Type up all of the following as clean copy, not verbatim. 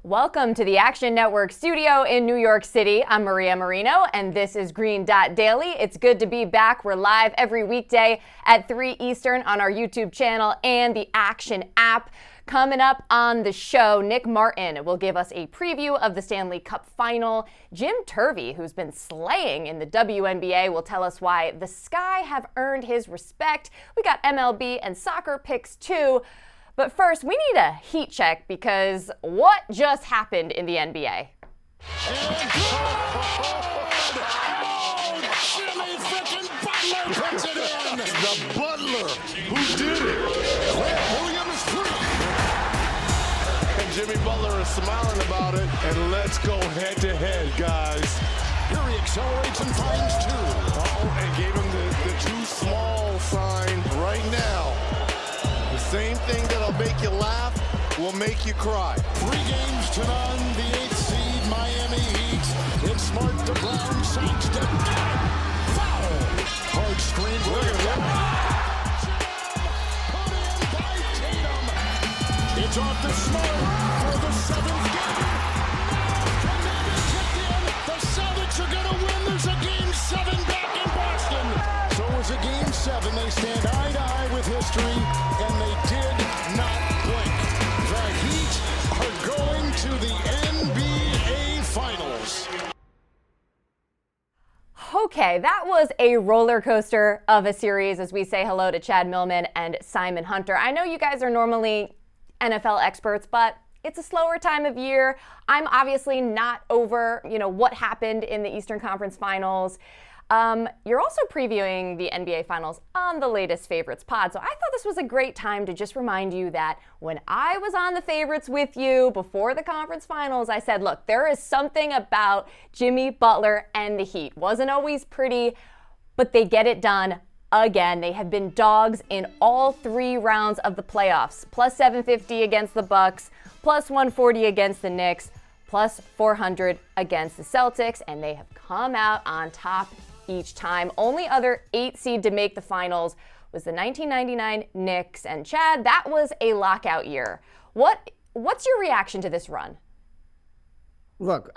Welcome to the Action Network studio in New York City. I'm Maria Marino, and this is Green Dot Daily. It's good to be back. We're live every weekday at 3 Eastern on our YouTube channel and the Action app. Coming up on the show, Nick Martin will give us a preview of the Stanley Cup Final. Jim Turvey, who's been slaying in the WNBA, will tell us why the Sky have earned his respect. We got MLB and soccer picks too. But first, we need a heat check because what just happened in the NBA? Jimmy frickin' Butler puts it in! The Butler who did it! Williams free! And Jimmy Butler is smiling about it, and let's go head-to-head, guys. Here he accelerates and finds two. And gave him the too small sign right now. Same thing that'll make you laugh will make you cry. 3 games to none, the 8th seed Miami Heat. It's Smart to Brown, Saxton. Foul! Hard screen. Look at that. Put in by Tatum. It's off to Smart for the 7th game. Commanders kicked in. The Celtics are going to win. There's a game 7 back in Boston. So it was a game 7. They stand eye to eye with history, and they did not blink. The Heat are going to the NBA Finals. Okay, that was a roller coaster of a series as we say hello to Chad Millman and Simon Hunter. I know you guys are normally NFL experts, but it's a slower time of year. I'm obviously not over, what happened in the Eastern Conference Finals. You're also previewing the NBA Finals on the latest Favorites pod, so I thought this was a great time to just remind you that when I was on the Favorites with you before the conference finals, I said, look, there is something about Jimmy Butler and the Heat. Wasn't always pretty, but they get it done again. They have been dogs in all 3 rounds of the playoffs. Plus 750 against the Bucks, plus 140 against the Knicks, plus 400 against the Celtics, and they have come out on top each time. Only other 8 seed to make the finals was the 1999 Knicks. And Chad, that was a lockout year. What's your reaction to this run? Look,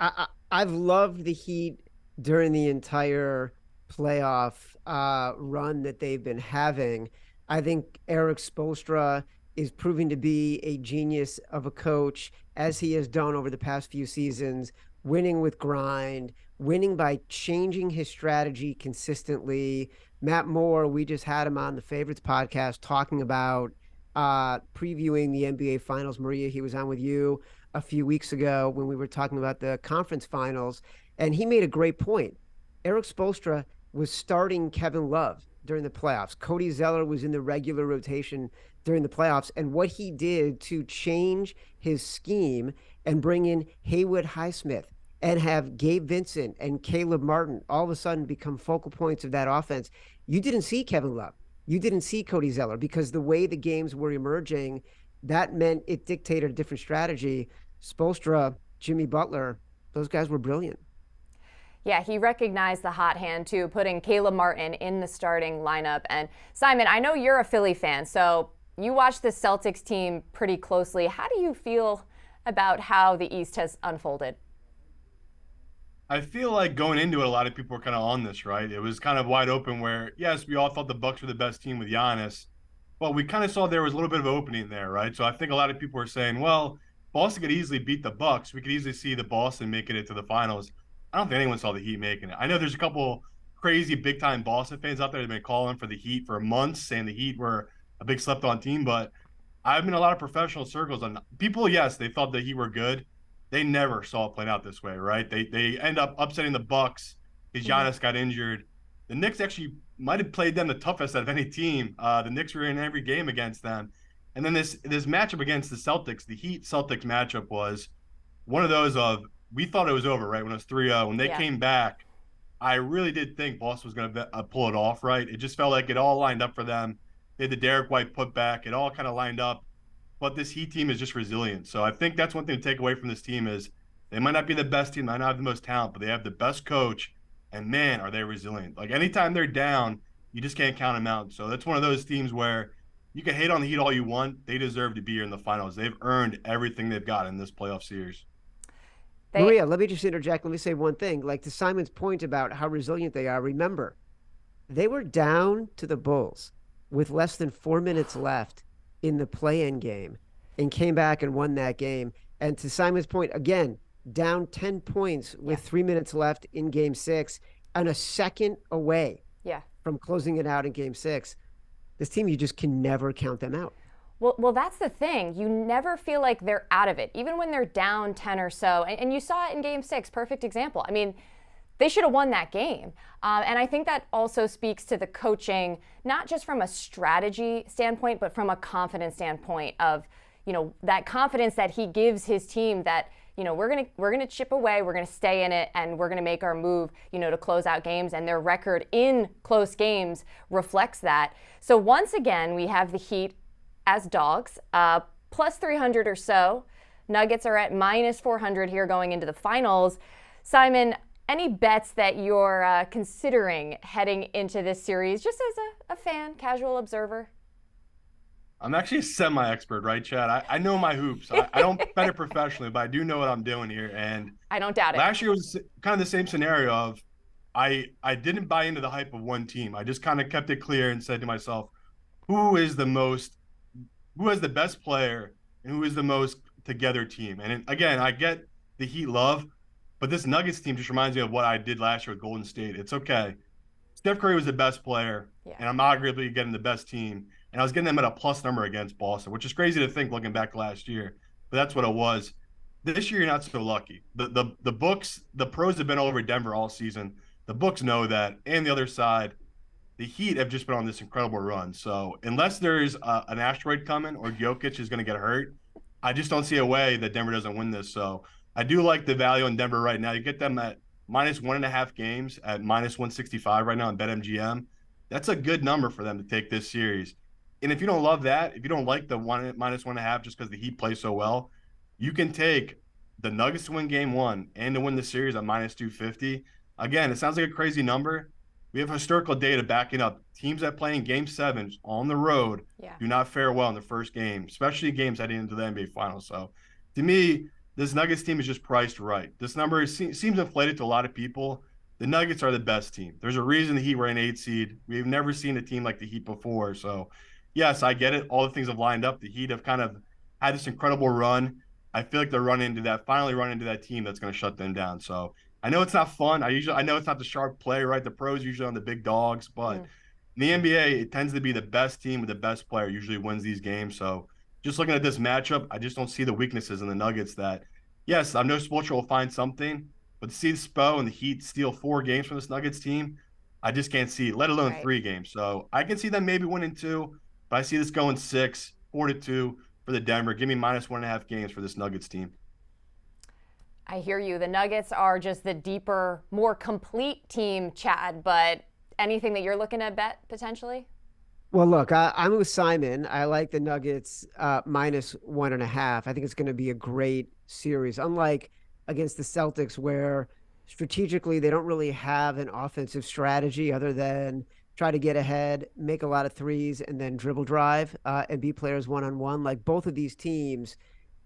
I've loved the Heat during the entire playoff run that they've been having. I think Eric Spoelstra is proving to be a genius of a coach, as he has done over the past few seasons, winning with grind, winning by changing his strategy consistently. Matt Moore, we just had him on the Favorites podcast talking about previewing the NBA Finals. Maria, he was on with you a few weeks ago when we were talking about the conference finals, and he made a great point. Eric Spoelstra was starting Kevin Love during the playoffs. Cody Zeller was in the regular rotation during the playoffs, and what he did to change his scheme and bring in Haywood Highsmith and have Gabe Vincent and Caleb Martin all of a sudden become focal points of that offense. You didn't see Kevin Love. You didn't see Cody Zeller, because the way the games were emerging, that meant it dictated a different strategy. Spoelstra, Jimmy Butler, those guys were brilliant. Yeah, he recognized the hot hand too, putting Caleb Martin in the starting lineup. And Simon, I know you're a Philly fan, so you watch the Celtics team pretty closely. How do you feel about how the East has unfolded? I feel like going into it, a lot of people were kind of on this, right? It was kind of wide open where, yes, we all thought the Bucks were the best team with Giannis, but we kind of saw there was a little bit of an opening there, right? So I think a lot of people were saying, well, Boston could easily beat the Bucks. We could easily see the Boston making it to the finals. I don't think anyone saw the Heat making it. I know there's a couple crazy big-time Boston fans out there that have been calling for the Heat for months, saying the Heat were a big slept-on team, but I've been in a lot of professional circles, and people, yes, they thought the Heat were good. They never saw it playing out this way, right? They end up upsetting the Bucks because Giannis got injured. The Knicks actually might have played them the toughest out of any team. The Knicks were in every game against them. And then this matchup against the Celtics, the Heat-Celtics matchup was one of those of, we thought it was over, right, when it was 3-0. When they came back, I really did think Boston was going to pull it off, right? It just felt like it all lined up for them. They had the Derek White putback. It all kind of lined up. But this Heat team is just resilient. So I think that's one thing to take away from this team is they might not be the best team, might not have the most talent, but they have the best coach. And, man, are they resilient. Like, anytime they're down, you just can't count them out. So that's one of those teams where you can hate on the Heat all you want. They deserve to be here in the finals. They've earned everything they've got in this playoff series. Maria, let me just interject. Let me say one thing. Like to Simon's point about how resilient they are, remember, they were down to the Bulls with less than 4 minutes left in the play-in game and came back and won that game. And to Simon's point, again, down 10 points with 3 minutes left in game 6 and a second away from closing it out in game 6. This team, you just can never count them out. Well, that's the thing. You never feel like they're out of it, even when they're down 10 or so. And you saw it in game 6, perfect example. I mean, they should have won that game. And I think that also speaks to the coaching, not just from a strategy standpoint, but from a confidence standpoint of, that confidence that he gives his team that, we're gonna chip away, we're gonna stay in it, and we're gonna make our move, to close out games. And their record in close games reflects that. So once again, we have the Heat as dogs, plus 300 or so. Nuggets are at minus 400 here going into the finals. Simon, any bets that you're considering heading into this series, just as a fan, casual observer? I'm actually a semi-expert, right, Chad? I know my hoops. I don't bet it professionally, but I do know what I'm doing here. And I don't doubt it. Last year was kind of the same scenario of I didn't buy into the hype of one team. I just kind of kept it clear and said to myself, who has the best player and who is the most together team? And again, I get the Heat love, but this Nuggets team just reminds me of what I did last year with Golden State. It's okay. Steph Curry was the best player, and I'm arguably getting the best team. And I was getting them at a plus number against Boston, which is crazy to think looking back last year, but that's what it was. This year, you're not so lucky. The books, the pros have been all over Denver all season. The books know that. And the other side, the Heat have just been on this incredible run. So unless there's an asteroid coming or Jokic is going to get hurt, I just don't see a way that Denver doesn't win this. So I do like the value in Denver right now. You get them at minus 1.5 games at minus 165 right now on BetMGM. That's a good number for them to take this series. And if you don't love that, if you don't like the minus 1.5 just because the Heat play so well, you can take the Nuggets to win game 1 and to win the series at minus 250. Again, it sounds like a crazy number. We have historical data backing up teams that play in game 7 on the road do not fare well in the first game, especially games heading into the NBA Finals. So to me, this Nuggets team is just priced right. This number seems inflated to a lot of people. The Nuggets are the best team. There's a reason the Heat were an 8 seed. We've never seen a team like the Heat before. So yes, I get it. All the things have lined up. The Heat have kind of had this incredible run. I feel like they're finally run into that team that's going to shut them down. So I know it's not fun. I know it's not the sharp play, right? The pros usually on the big dogs, but in the NBA, it tends to be the best team with the best player usually wins these games. So just looking at this matchup, I just don't see the weaknesses in the Nuggets that, yes, I know Spoelstra will find something, but to see Spo and the Heat steal 4 games from this Nuggets team, I just can't see it, let alone 3 games. So I can see them maybe winning 2, but I see this going 6, 4-2 for the Denver. Give me minus 1.5 games for this Nuggets team. I hear you. The Nuggets are just the deeper, more complete team, Chad, but anything that you're looking to bet potentially? Well, look, I'm with Simon. I like the Nuggets minus 1.5. I think it's going to be a great series, unlike against the Celtics where strategically they don't really have an offensive strategy other than try to get ahead, make a lot of threes, and then dribble drive and beat players one-on-one. Like both of these teams,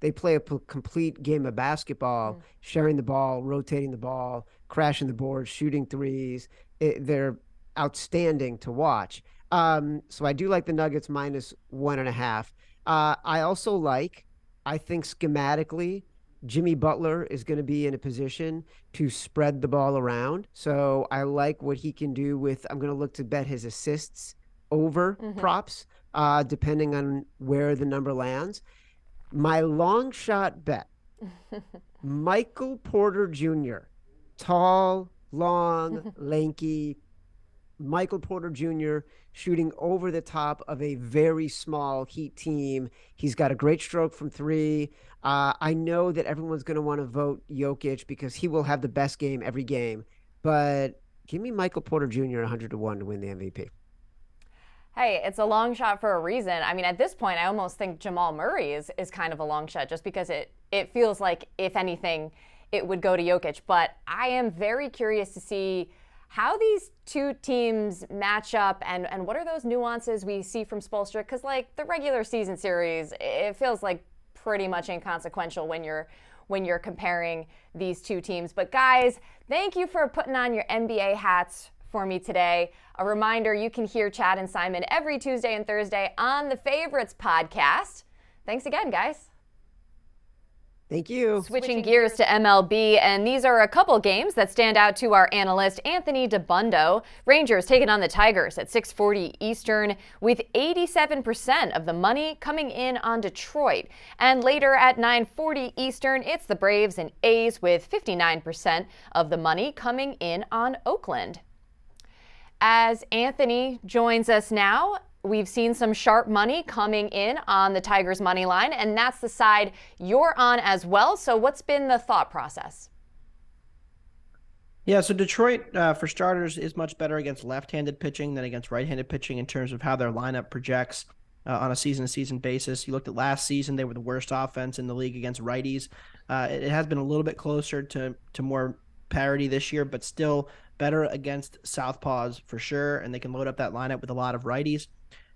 they play a complete game of basketball, sharing the ball, rotating the ball, crashing the board, shooting threes. They're outstanding to watch. So I do like the Nuggets minus 1.5. I think schematically, Jimmy Butler is going to be in a position to spread the ball around. So I like what he can do with, I'm going to look to bet his assists over props, depending on where the number lands. My long shot bet, Michael Porter Jr., tall, long, lanky, Michael Porter Jr. shooting over the top of a very small Heat team. He's got a great stroke from 3. I know that everyone's going to want to vote Jokic because he will have the best game every game. But give me Michael Porter Jr. 100-1 to win the MVP. Hey, it's a long shot for a reason. I mean, at this point, I almost think Jamal Murray is kind of a long shot just because it feels like, if anything, it would go to Jokic. But I am very curious to see how these two teams match up and what are those nuances we see from Spoelstra? Because, like, the regular season series, it feels like pretty much inconsequential when you're when you're comparing these two teams. But guys, thank you for putting on your NBA hats for me today. A reminder, you can hear Chad and Simon every Tuesday and Thursday on the Favorites podcast. Thanks again, guys. Thank you. Switching gears to MLB, and these are a couple games that stand out to our analyst, Anthony DeBundo. Rangers taking on the Tigers at 6:40 Eastern, with 87% of the money coming in on Detroit. And later at 9:40 Eastern, it's the Braves and A's, with 59% of the money coming in on Oakland. As Anthony joins us now, we've seen some sharp money coming in on the Tigers money line, and that's the side you're on as well. So what's been the thought process? Yeah, so Detroit, for starters, is much better against left-handed pitching than against right-handed pitching in terms of how their lineup projects on a season-to-season basis. You looked at last season, they were the worst offense in the league against righties. It has been a little bit closer to more parity this year, but still better against southpaws for sure, and they can load up that lineup with a lot of righties.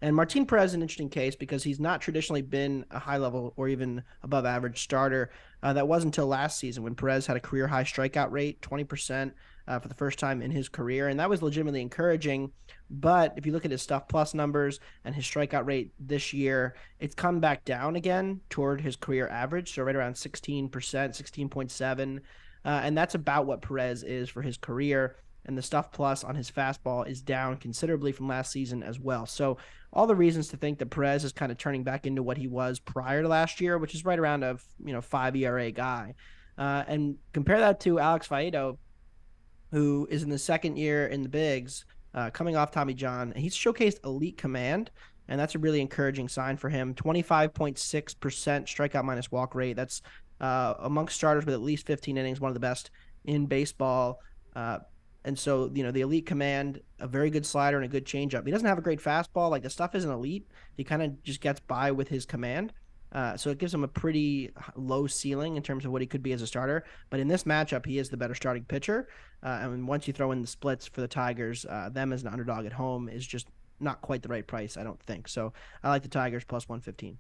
And Martin Perez is an interesting case because he's not traditionally been a high-level or even above-average starter. That was until last season when Perez had a career-high strikeout rate, 20% for the first time in his career, and that was legitimately encouraging. But if you look at his Stuff Plus numbers and his strikeout rate this year, it's come back down again toward his career average, so right around 16%, 16.7%. And that's about what Perez is for his career. And the Stuff Plus on his fastball is down considerably from last season as well. So all the reasons to think that Perez is kind of turning back into what he was prior to last year, which is right around a 5 ERA guy. And compare that to Alex Faedo, who is in the second year in the bigs, coming off Tommy John. He's showcased elite command, and that's a really encouraging sign for him. 25.6% strikeout minus walk rate. That's amongst starters with at least 15 innings, one of the best in baseball. And so, the elite command, a very good slider and a good changeup. He doesn't have a great fastball. Like, the stuff isn't elite. He kind of just gets by with his command. So it gives him a pretty low ceiling in terms of what he could be as a starter. But in this matchup, he is the better starting pitcher. And once you throw in the splits for the Tigers, them as an underdog at home is just not quite the right price, I don't think. So I like the Tigers plus 115.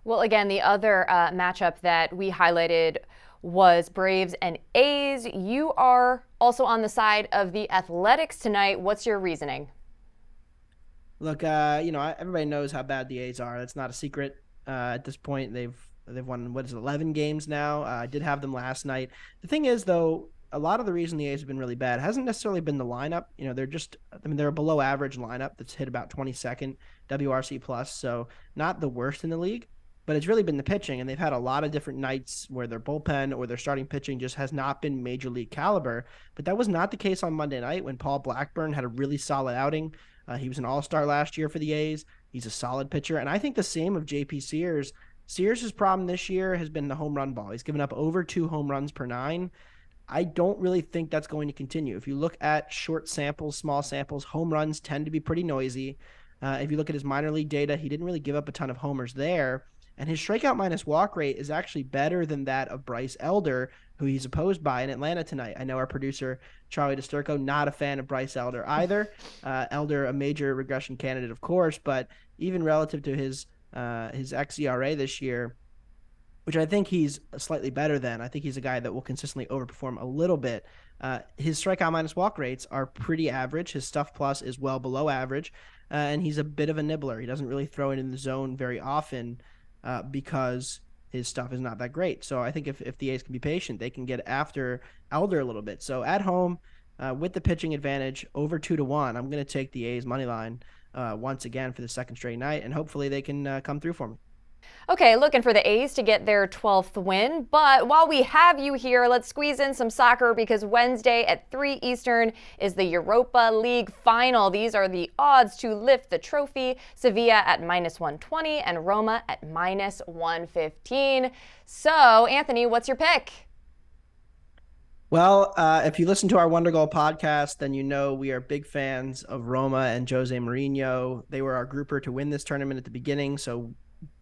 Well, again, the other matchup that we highlighted was Braves and A's. You are also on the side of the Athletics tonight. What's your reasoning? Look, everybody knows how bad the A's are. That's not a secret. At this point, they've won 11 games now. I did have them last night. The thing is, though, a lot of the reason the A's have been really bad hasn't necessarily been the lineup. They're a below average lineup that's hit about 22nd WRC plus, so not the worst in the league. But it's really been the pitching, and they've had a lot of different nights where their bullpen or their starting pitching just has not been major league caliber. But that was not the case on Monday night when Paul Blackburn had a really solid outing. He was an all-star last year for the A's. He's a solid pitcher. And I think the same of J.P. Sears. Sears' problem this year has been the home run ball. He's given up over 2 home runs per 9. I don't really think that's going to continue. If you look at short samples, small samples, home runs tend to be pretty noisy. If you look at his minor league data, he didn't really give up a ton of homers there. And his strikeout minus walk rate is actually better than that of Bryce Elder, who he's opposed by in Atlanta tonight. I know our producer, Charlie DeSturco, not a fan of Bryce Elder either. Elder, a major regression candidate, of course, but even relative to his xERA this year, which I think he's slightly better than. I think he's a guy that will consistently overperform a little bit. His strikeout minus walk rates are pretty average. His Stuff Plus is well below average, and he's a bit of a nibbler. He doesn't really throw it in the zone very often. Because his stuff is not that great. So I think if the A's can be patient, they can get after Elder a little bit. So at home, with the pitching advantage, over 2-1, I'm going to take the A's money line once again for the second straight night, and hopefully they can come through for me. Okay, looking for the A's to get their 12th win. But while we have you here, let's squeeze in some soccer because Wednesday at 3 Eastern is the Europa League final. These are the odds to lift the trophy. Sevilla at -120 and Roma at -115. So, Anthony, what's your pick? Well, if you listen to our Wonder Goal podcast, then you know we are big fans of Roma and Jose Mourinho. They were our grouper to win this tournament at the beginning, so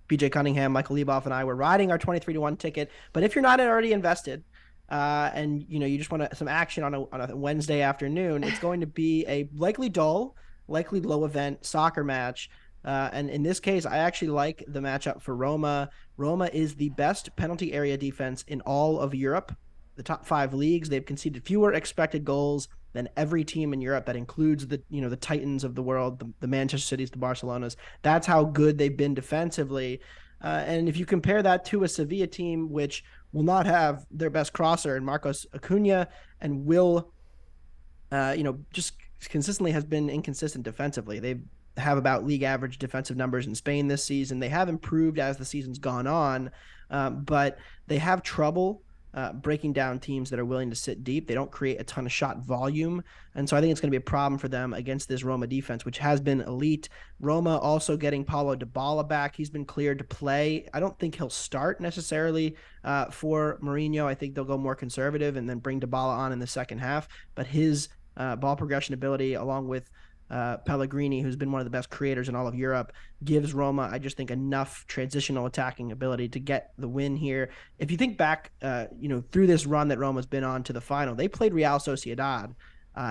BJ Cunningham, Michael Leboff, and I were riding our 23-1 ticket. But if you're not already invested and you just want some action on a Wednesday afternoon, it's going to be a likely dull, likely low event soccer match And in this case, I actually like the matchup for Roma. Roma is the best penalty area defense in all of Europe. The top 5 leagues, they've conceded fewer expected goals than every team in Europe. That includes the Titans of the world, the Manchester Cities, the Barcelonas. That's how good they've been defensively. And if you compare that to a Sevilla team, which will not have their best crosser in Marcos Acuna and will, just consistently has been inconsistent defensively. They have about league average defensive numbers in Spain this season. They have improved as the season's gone on, but they have trouble breaking down teams that are willing to sit deep. They don't create a ton of shot volume. And so I think it's going to be a problem for them against this Roma defense, which has been elite. Roma also getting Paulo Dybala back. He's been cleared to play. I don't think he'll start necessarily for Mourinho. I think they'll go more conservative and then bring Dybala on in the second half. But his ball progression ability, along with Pellegrini, who's been one of the best creators in all of Europe, gives Roma, I just think, enough transitional attacking ability to get the win here. If you think back, through this run that Roma's been on to the final, they played Real Sociedad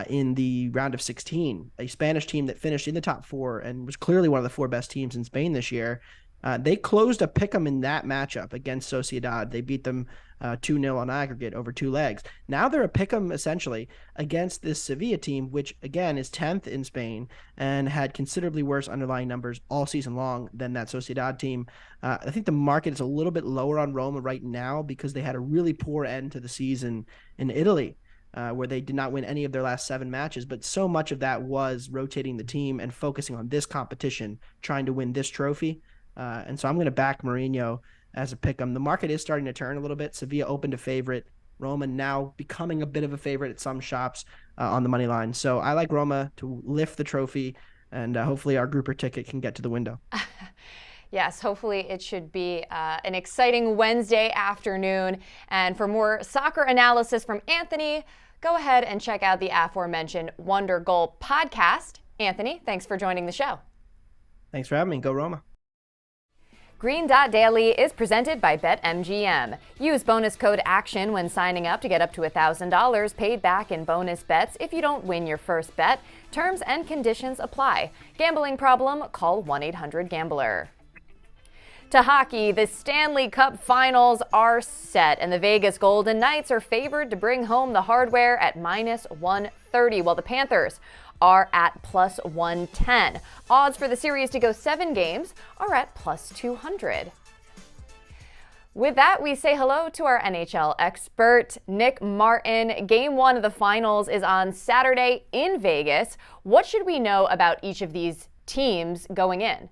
in the round of 16, a Spanish team that finished in the top 4 and was clearly one of the 4 best teams in Spain this year. They closed a pick'em in that matchup against Sociedad. They beat them 2-0 on aggregate over 2 legs. Now they're a pick'em essentially against this Sevilla team, which again is 10th in Spain and had considerably worse underlying numbers all season long than that Sociedad team. I think the market is a little bit lower on Roma right now because they had a really poor end to the season in Italy. Where they did not win any of their last 7 matches, but so much of that was rotating the team and focusing on this competition, trying to win this trophy. And so I'm going to back Mourinho as a pick 'em. The market is starting to turn a little bit. Sevilla opened a favorite. Roma now becoming a bit of a favorite at some shops on the money line. So I like Roma to lift the trophy, and hopefully our grouper ticket can get to the window. Yes, hopefully it should be an exciting Wednesday afternoon. And for more soccer analysis from Anthony, go ahead and check out the aforementioned Wonder Goal podcast. Anthony, thanks for joining the show. Thanks for having me. Go Roma. Green Dot Daily is presented by BetMGM. Use bonus code ACTION when signing up to get up to $1,000 paid back in bonus bets if you don't win your first bet. Terms and conditions apply. Gambling problem? Call 1-800-GAMBLER. To hockey, the Stanley Cup Finals are set, and the Vegas Golden Knights are favored to bring home the hardware at -130, while the Panthers are at +110. Odds for the series to go 7 games are at +200. With that, we say hello to our NHL expert, Nick Martin. Game 1 of the finals is on Saturday in Vegas. What should we know about each of these teams going in?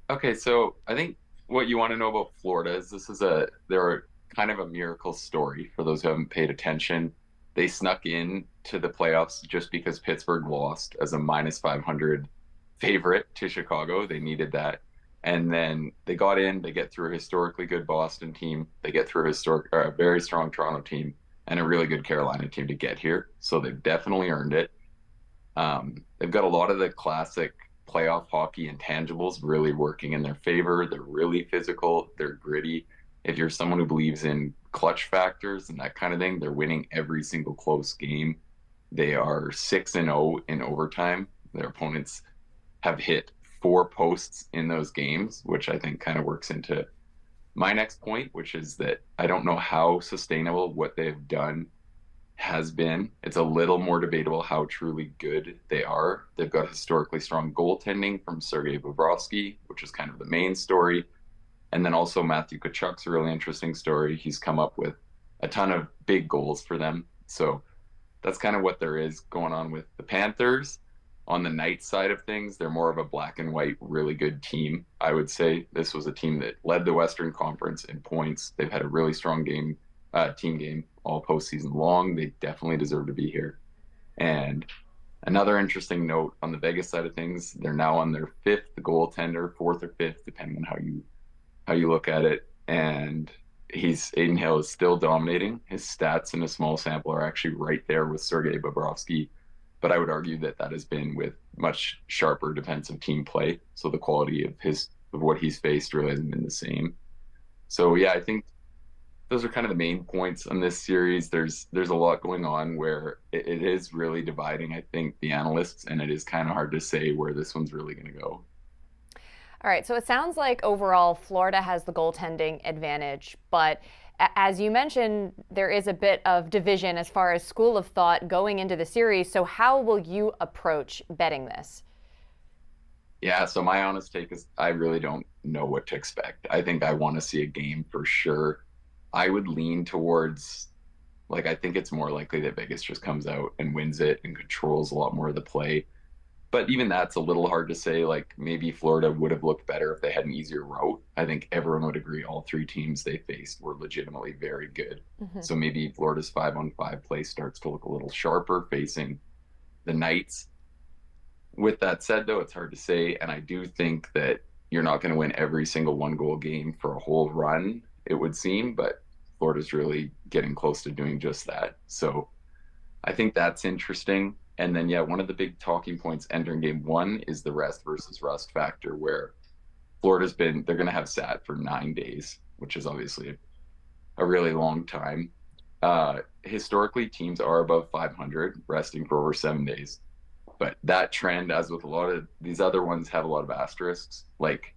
Okay, so I think what you want to know about Florida is they're kind of a miracle story for those who haven't paid attention. They snuck in to the playoffs just because Pittsburgh lost as a -500 favorite to Chicago. They needed that. And then they got in, they get through a historically good Boston team, they get through a very strong Toronto team, and a really good Carolina team to get here. So they've definitely earned it. They've got a lot of the classic playoff hockey intangibles really working in their favor. They're really physical, they're gritty. If you're someone who believes in clutch factors and that kind of thing, they're winning every single close game. They are 6-0 in overtime. Their opponents have hit 4 posts in those games, which I think kind of works into my next point, which is that I don't know how sustainable what they've done has been. It's a little more debatable how truly good they are. They've got historically strong goaltending from Sergei Bobrovsky, which is kind of the main story. And then also Matthew Tkachuk's a really interesting story. He's come up with a ton of big goals for them. So that's kind of what there is going on with the Panthers. On the Knights side of things, they're more of a black and white, really good team. I would say this was a team that led the Western Conference in points. They've had a really strong team game all postseason long. They definitely deserve to be here. And another interesting note on the Vegas side of things, they're now on their 5th goaltender, 4th or 5th, depending on how you look at it. And Adin Hill is still dominating. His stats in a small sample are actually right there with Sergei Bobrovsky. But I would argue that has been with much sharper defensive team play. So the quality of what he's faced really hasn't been the same. So yeah, I think those are kind of the main points on this series. There's a lot going on where it is really dividing, I think, the analysts, and it is kind of hard to say where this one's really going to go. All right, so it sounds like overall Florida has the goaltending advantage, but as you mentioned, there is a bit of division as far as school of thought going into the series. So how will you approach betting this? Yeah, so my honest take is I really don't know what to expect. I think I want to see a game for sure. I would lean towards, like, I think it's more likely that Vegas just comes out and wins it and controls a lot more of the play. But even that's a little hard to say. Like, maybe Florida would have looked better if they had an easier route. I think everyone would agree all three teams they faced were legitimately very good. So maybe Florida's 5-on-5 play starts to look a little sharper facing the Knights. With that said, though, it's hard to say. And I do think that you're not going to win every single one-goal game for a whole run, it would seem. But Florida's really getting close to doing just that. So I think that's interesting. And then, yeah, one of the big talking points entering game one is the rest versus rust factor, where they're going to have sat for 9 days, which is obviously a really long time. Historically, teams are above 500, resting for over 7 days. But that trend, as with a lot of these other ones, have a lot of asterisks. Like,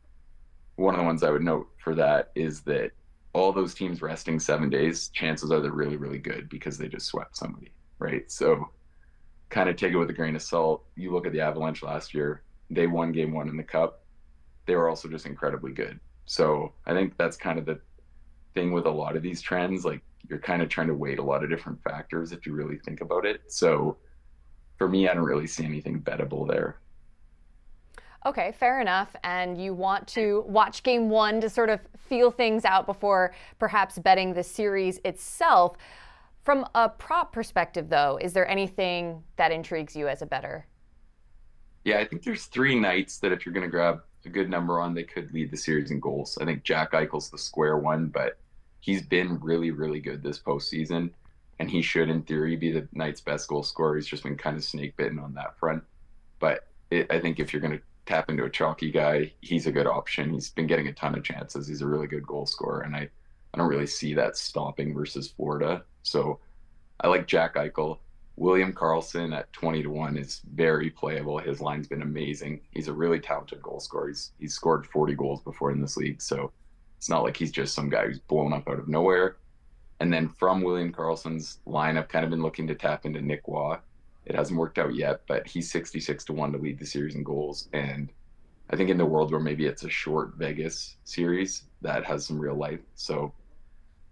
one of the ones I would note for that is that all those teams resting 7 days, chances are they're really, really good because they just swept somebody, right? So kind of take it with a grain of salt. You look at the Avalanche last year, they won game one in the Cup. They were also just incredibly good. So I think that's kind of the thing with a lot of these trends. Like, you're kind of trying to weight a lot of different factors if you really think about it. So for me, I don't really see anything bettable there. Okay, fair enough. And you want to watch game one to sort of feel things out before perhaps betting the series itself. From a prop perspective, though, is there anything that intrigues you as a bettor? Yeah, I think there's 3 Knights that if you're going to grab a good number on, they could lead the series in goals. I think Jack Eichel's the square one, but he's been really, really good this postseason, and he should, in theory, be the Knights' best goal scorer. He's just been kind of snake bitten on that front. But I think if you're going to tap into a chalky guy, he's a good option. He's been getting a ton of chances. He's a really good goal scorer, and I don't really see that stopping versus Florida. So I like Jack Eichel. William Karlsson at 20-1 is very playable. His line's been amazing. He's a really talented goal scorer. He's scored 40 goals before in this league, so it's not like he's just some guy who's blown up out of nowhere. And then from William Karlsson's line, I've kind of been looking to tap into Nick Waugh. It hasn't worked out yet, but he's 66-1 to lead the series in goals. And I think in the world where maybe it's a short Vegas series, that has some real life. So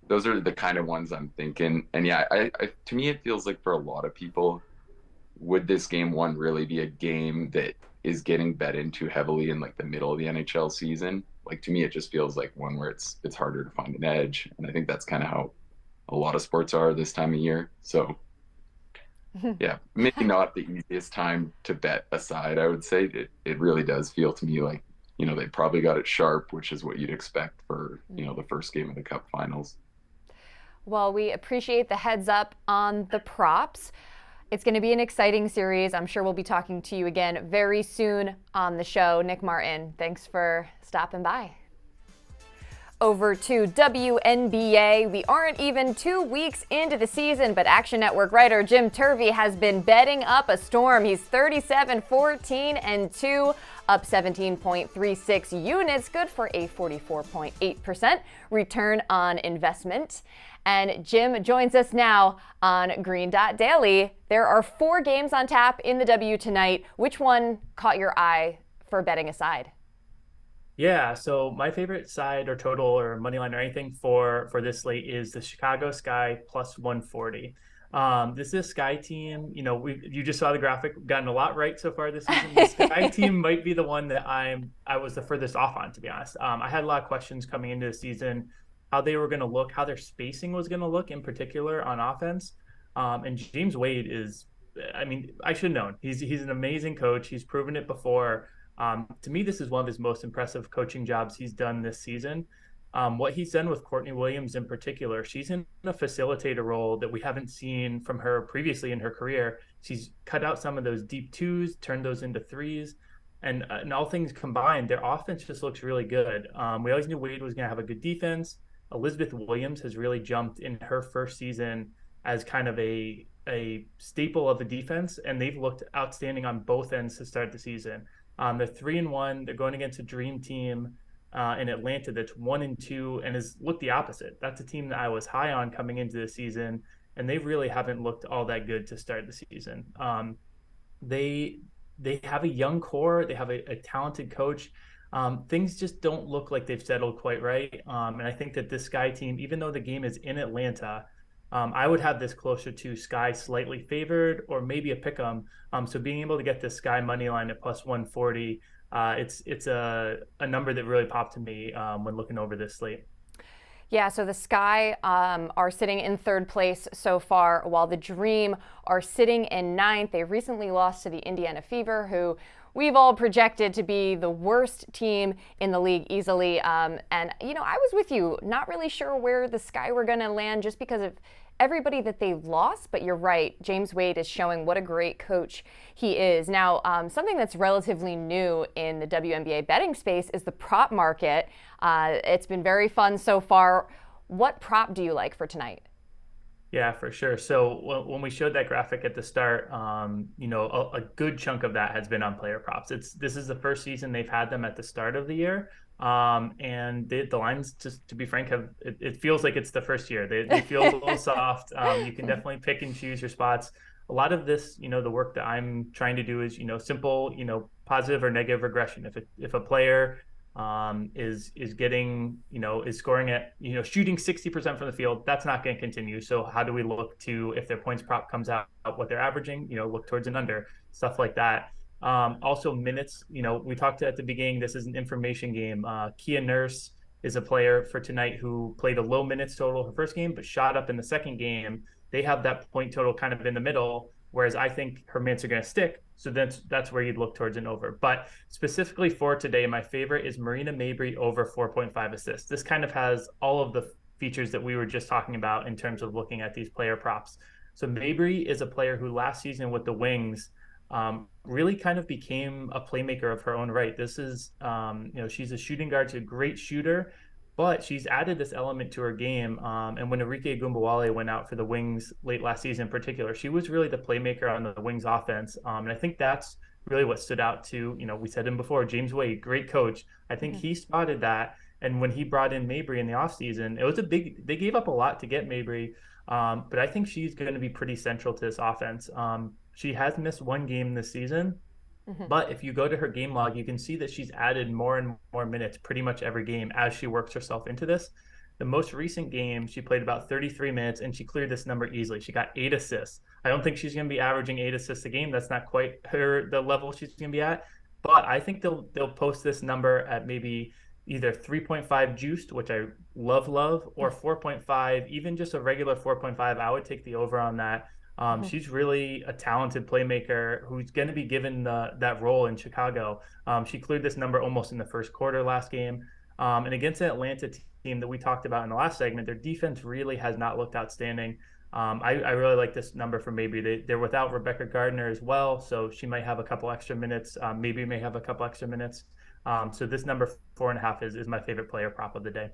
those are the kind of ones I'm thinking. And yeah, I to me, it feels like for a lot of people, would this game one really be a game that is getting bet into heavily in like the middle of the NHL season? Like, to me, it just feels like one where it's harder to find an edge. And I think that's kind of how a lot of sports are this time of year. So yeah, maybe not the easiest time to bet aside. I would say it really does feel to me like, they probably got it sharp, which is what you'd expect for, the first game of the Cup finals. Well, we appreciate the heads up on the props. It's going to be an exciting series. I'm sure we'll be talking to you again very soon on the show. Nick Martin, thanks for stopping by. Over to WNBA. We aren't even 2 weeks into the season, but Action Network writer Jim Turvey has been betting up a storm. He's 37-14-2, up 17.36 units, good for a 44.8% return on investment. And Jim joins us now on Green Dot Daily. There are 4 games on tap in the W tonight. Which one caught your eye for betting aside? Yeah, so my favorite side or total or money line or anything for this slate is the Chicago Sky plus 140. This is a Sky team. You just saw the graphic. We've gotten a lot right so far this season. The Sky team might be the one that I was the furthest off on, to be honest. I had a lot of questions coming into the season, how they were going to look, how their spacing was going to look in particular on offense. And James Wade is, I should have known. He's an amazing coach. He's proven it before. To me, this is one of his most impressive coaching jobs he's done this season. What he's done with Courtney Williams in particular, she's in a facilitator role that we haven't seen from her previously in her career. She's cut out some of those deep twos, turned those into threes, and all things combined, their offense just looks really good. We always knew Wade was going to have a good defense. Elizabeth Williams has really jumped in her first season as kind of a staple of the defense, and they've looked outstanding on both ends to start the season. They're 3-1. They're going against a dream team in Atlanta that's 1-2 and has looked the opposite. That's a team that I was high on coming into the season, and they really haven't looked all that good to start the season. They have a young core. They have a talented coach. Things just don't look like they've settled quite right. And I think that this Sky team, even though the game is in Atlanta, I would have this closer to Sky slightly favored or maybe a pick 'em. So being able to get the Sky money line at plus 140, it's a number that really popped to me when looking over this slate. Yeah, so the Sky are sitting in third place so far, while the Dream are sitting in ninth. They recently lost to the Indiana Fever, who we've all projected to be the worst team in the league easily. And, you know, I was with you, not really sure where the Sky were going to land just because of everybody that they've lost, but you're right. James Wade is showing what a great coach he is. Now, something that's relatively new in the WNBA betting space is the prop market. It's been very fun so far. What prop do you like for tonight? Yeah, for sure. So when we showed that graphic at the start, you know, a good chunk of that has been on player props. This is the first season they've had them at the start of the year. And the lines, just to be frank, it feels like it's the first year. They feel a little soft. You can definitely pick and choose your spots. A lot of this, you know, the work that I'm trying to do is, you know, simple, you know, positive or negative regression. If a player is getting, you know, is scoring at, you know, shooting 60% from the field, that's not going to continue. So how do we look to, if their points prop comes out, what they're averaging, you know, look towards an under, stuff like that. Also minutes, you know, we talked at the beginning, this is an information game. Kia Nurse is a player for tonight who played a low minutes total her first game, but shot up in the second game. They have that point total kind of in the middle, whereas I think her minutes are going to stick. So that's where you'd look towards an over. But specifically for today, my favorite is Marina Mabrey over 4.5 assists. This kind of has all of the features that we were just talking about in terms of looking at these player props. So Mabrey is a player who last season with the Wings really kind of became a playmaker of her own right. This is, you know, she's a shooting guard, she's a great shooter, but she's added this element to her game. And when Enrique Gumbawale went out for the Wings late last season in particular, she was really the playmaker on the Wings offense. And I think that's really what stood out to, you know, we said him before, James Wade, great coach. I think he spotted that. And when he brought in Mabrey in the offseason, it was they gave up a lot to get Mabrey. But I think she's going to be pretty central to this offense. She has missed one game this season, but if you go to her game log, you can see that she's added more and more minutes pretty much every game as she works herself into this. The most recent game, she played about 33 minutes and she cleared this number easily. She got 8 assists. I don't think she's going to be averaging 8 assists a game. That's not quite the level she's going to be at, but I think they'll post this number at maybe either 3.5 juiced, which I love, or 4.5, even just a regular 4.5. I would take the over on that. She's really a talented playmaker who's going to be given that role in Chicago. She cleared this number almost in the first quarter last game. And against an Atlanta team that we talked about in the last segment, their defense really has not looked outstanding. I really like this number for Mabrey. They're without Rebecca Gardner as well, so she might have a couple extra minutes. Mabrey may have a couple extra minutes. So this number 4.5 is my favorite player prop of the day.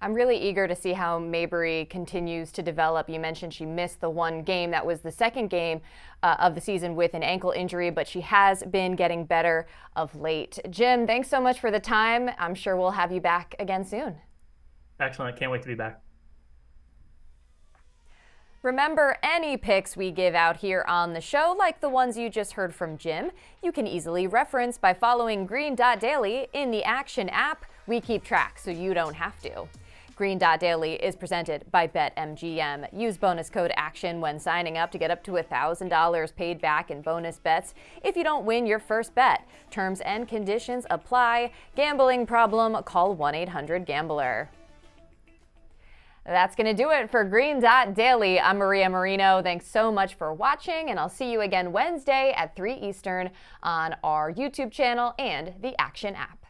I'm really eager to see how Mabrey continues to develop. You mentioned she missed the one game. That was the second game of the season with an ankle injury, but she has been getting better of late. Jim, thanks so much for the time. I'm sure we'll have you back again soon. Excellent. I can't wait to be back. Remember, any picks we give out here on the show, like the ones you just heard from Jim, you can easily reference by following Green Dot Daily in the Action app. We keep track so you don't have to. Green Dot Daily is presented by BetMGM. Use bonus code ACTION when signing up to get up to $1,000 paid back in bonus bets if you don't win your first bet. Terms and conditions apply. Gambling problem? Call 1-800-GAMBLER. That's going to do it for Green Dot Daily. I'm Maria Marino. Thanks so much for watching, and I'll see you again Wednesday at 3 Eastern on our YouTube channel and the Action app.